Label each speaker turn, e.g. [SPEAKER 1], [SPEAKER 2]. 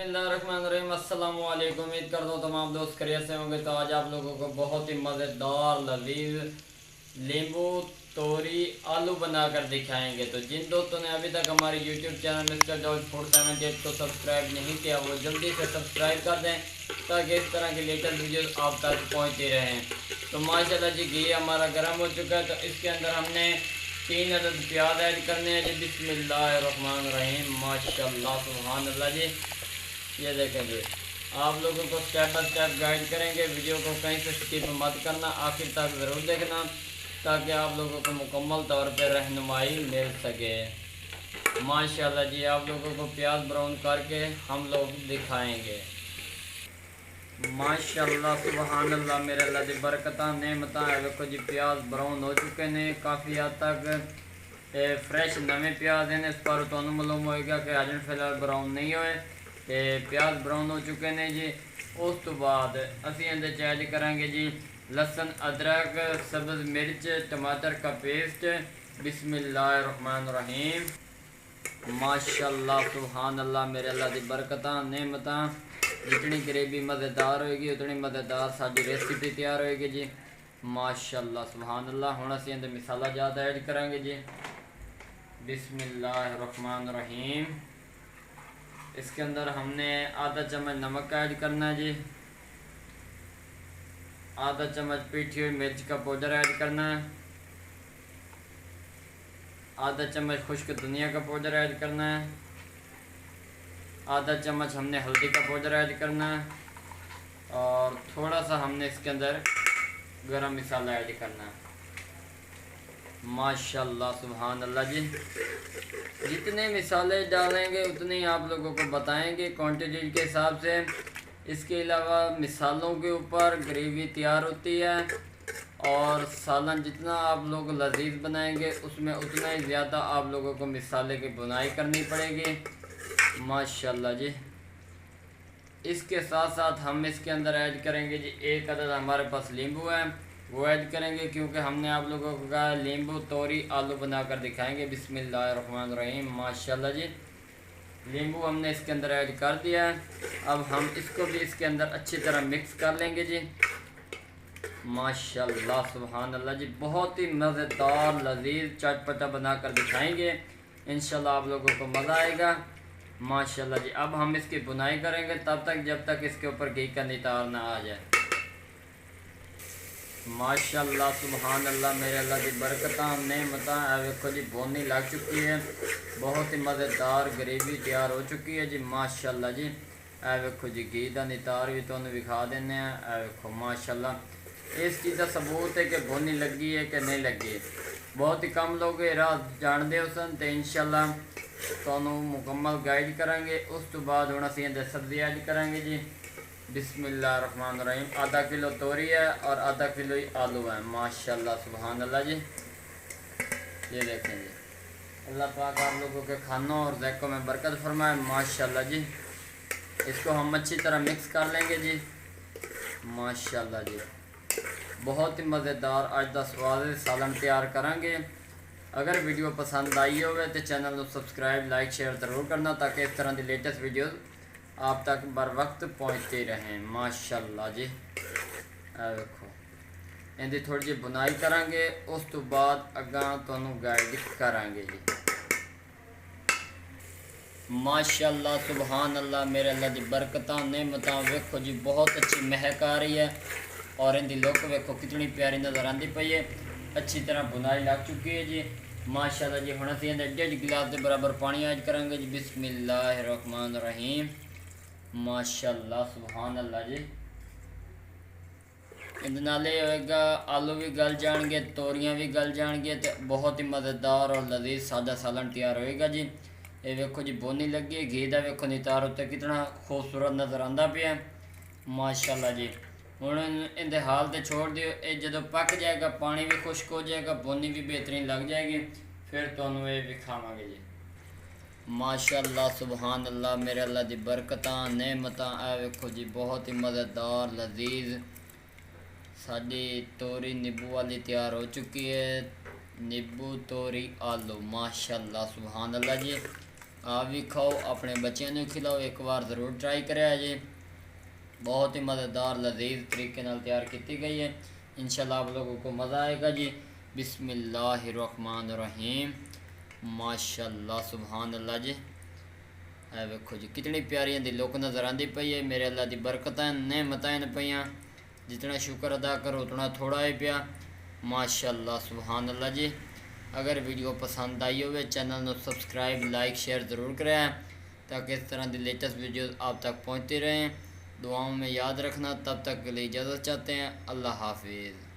[SPEAKER 1] बिस्मिल्लाहिर्रहमानिर्रहीम। अस्सलाम वालेकुम। उम्मीद करता हूँ तमाम दोस्त खैरियत से होंगे। तो आज आप लोगों को बहुत ही मज़ेदार लजीज नींबू तोरी आलू बनाकर दिखाएंगे। तो जिन दोस्तों ने अभी तक हमारे YouTube channel mister George food 78 को सब्सक्राइब नहीं किया वो जल्दी से सब्सक्राइब कर दें ताकि इस तरह की लेटेस्ट वीडियोस आप तक पहुँचती रहें। तो माशाल्लाह जी घी हमारा गर्म हो चुका है। तो इसके अंदर हमने 3 अदद प्याज ऐड करने हैं जी। बिस्मिल्लाहिर्रहमानिर्रहीम। माशाल्लाह सुभान अल्लाह जी। ये देखें जी, आप लोगों को स्टेप बाय स्टेप गाइड करेंगे। वीडियो को कहीं से स्किप मत करना, आखिर तक ज़रूर देखना ताकि आप लोगों को मुकम्मल तौर पर रहनुमाई मिल सके। माशाल्लाह जी, आप लोगों को प्याज ब्राउन करके हम लोग दिखाएंगे। माशाल्लाह सुभान अल्लाह मेरे अल्लाह दी बरकतां नेमतां है। देखो जी प्याज ब्राउन हो चुके ने काफ़ी हद तक फ्रैश नवे प्याज हैं। इस पर तो मालूम होएगा कि अजन फिलहाल ब्राउन नहीं होए। तो प्याज ब्राउन हो चुके ने जी। उस तो बाद असी इहदे ऐड करांगे जी लसन अदरक सब्ज़ मिर्च टमाटर का पेस्ट। बिस्मिल्लाहिर्रहमानिर्रहीम। माशाल्लाह सुभान अल्लाह मेरे अल्लाह दी बरकतां नेमतां। जितनी ग्रेवी मज़ेदार होएगी उतनी मज़ेदार साडी रेसिपी तैयार होएगी जी। माशाल्लाह सुभान अल्लाह। हुण असीं इहदे मसाला ज़्यादा ऐड करांगे जी। बिस्मिल्लाहिर्रहमानिर्रहीम। इसके अंदर हमने आधा चम्मच नमक ऐड करना है जी। आधा चम्मच पीठी हुई मिर्च का पाउडर ऐड करना है। आधा चम्मच खुश्क धनिया का पाउडर ऐड करना है। आधा चम्मच हमने हल्दी का पाउडर ऐड करना है और थोड़ा सा हमने इसके अंदर गरम मसाला ऐड करना है। माशाल्लाह सुभान अल्लाह जी। जितने मसाले डालेंगे उतने ही आप लोगों को बताएंगे क्वांटिटी के हिसाब से। इसके अलावा मिसालों के ऊपर ग्रेवी तैयार होती है और सालन जितना आप लोग लजीज बनाएंगे उसमें उतना ही ज़्यादा आप लोगों को मिसाले की बुनाई करनी पड़ेगी। माशाल्लाह जी। इसके साथ साथ हम इसके अंदर ऐड करेंगे जी 1 अदद हमारे पास नींबू है वो ऐड करेंगे क्योंकि हमने आप लोगों को कहा नींबू तोरी आलू बनाकर दिखाएंगे। बिस्मिल्लाहिर्रहमानिर्रहीम। माशाल्लाह जी। नींबू हमने इसके अंदर ऐड कर दिया है। अब हम इसको भी इसके अंदर अच्छी तरह मिक्स कर लेंगे जी। माशाल्लाह सुभान अल्लाह जी। बहुत ही मज़ेदार लजीज चटपटा बनाकर दिखाएंगे। इंशाल्लाह आप लोगों को मज़ा आएगा। माशाल्लाह जी। अब हम इसकी बुनाई करेंगे तब तक जब तक इसके ऊपर घी का नितार ना आ जाए। माशाल्लाह सुभान अल्लाह मेरे अल्लाह की बरकतां नेमतां। देखो जी बोनी लग चुकी है। बहुत ही मज़ेदार ग्रेवी तैयार हो चुकी है जी। माशाल्लाह जी। देखो जी घी का नितार भी तुहानूं विखा देने हैं। देखो माशाल्लाह इस चीज़ का सबूत है कि बोनी लगी है कि नहीं लगी। बहुत ही कम लोग राह जानते हो सन तो इंशाल्लाह तुहानूं मुकम्मल गाइड करांगे। उस तो बाद हुण असीं इहदे सब्ज़ी ऐड करांगे जी। बिस्मिल्लाहिर्रहमानिर्रहीम। आधा किलो तोरी है और आधा किलो ही आलू है। माशाल्लाह सुभान अल्लाह जी। ये देखें जी, अल्लाह पाक आप लोगों के खानों और ज़ैक़ों में बरकत फरमाए। माशाल्लाह जी। इसको हम अच्छी तरह मिक्स कर लेंगे जी। माशाल्लाह जी। बहुत ही मज़ेदार अज दा स्वाद सालन तैयार करांगे। अगर वीडियो पसंद आई हो तो चैनल को सब्सक्राइब लाइक शेयर ज़रूर करना ताकि इस तरह की लेटेस्ट वीडियोज़ आप तक बर वक्त पहुँचते रहें। माशाल्लाह जी। देखो इनकी थोड़ी जी बुनाई करांगे उस तो बाद अगा तुहानूं गाइड करांगे जी। माशाल्लाह सुभान अल्लाह मेरे अल्लाह की बरकतां नेमतां। वेखो जी बहुत अच्छी महक आ रही है और इनकी लुक वेखो कितनी प्यारी नज़र आती पई है। अच्छी तरह बुनाई लग चुकी है जी। माशाल्लाह जी। हुण असीं 1.5 गिलास के बराबर पानी ऐड करांगे जी। बिस्मिल्लाहिर्रहमानिर्रहीम। माशाल्लाह सुभान अल्लाह जी। इहदे नाल ये होएगा आलू भी गल जाएंगे तोरियां भी गल जाएंगे तो बहुत ही मज़ेदार और लजीज सादा सालन तैयार होएगा जी। ये वेखो जी बोनी लगी है घी का वेखो नितार उत्ते कितना खूबसूरत नज़र आंदा पिया। माशाल्लाह जी। हुण इहदे हाल ते छोड़ दिओ। ये जदों पक जाएगा पानी भी खुश्क हो जाएगा बोनी भी बेहतरीन लग जाएगी फिर तुहानूं ये विखावांगे जी। माशाल्लाह सुभान अल्लाह मेरे अल्लाह की बरकतां नेमतां। वेखो जी बहुत ही मज़ेदार लजीज साडी तोरी नींबू वाली तैयार हो चुकी है। नींबू तोरी आलू। माशाल्लाह सुभान अल्लाह जी। आप भी खाओ, अपने बच्चों को खिलाओ, एक बार ज़रूर ट्राई करें जी। बहुत ही मज़ेदार लजीज तरीके नाल तैयार की गई है। इंशाल्लाह आप लोगों को मज़ा आएगा जी। बिस्मिल्लाहिर्रहमानिर्रहीम। माशाल्लाह सुभान अल्लाह जी। है वेखो जी कितनी प्यारी दी लुक नज़र आती पई है। मेरे अल्लाह की बरकत नेमतां पईयां, जितना शुक्र अदा करो उतना थोड़ा ही पिया। माशाल्लाह सुभान अल्लाह जी। अगर वीडियो पसंद आई हो चैनल को सब्सक्राइब लाइक शेयर ज़रूर करें, ताकि इस तरह की लेटेस्ट वीडियो आप तक पहुँचती रहें। दुआओं में याद रखना। तब तक के लिए इजाज़त चाहते हैं। अल्लाह हाफिज़।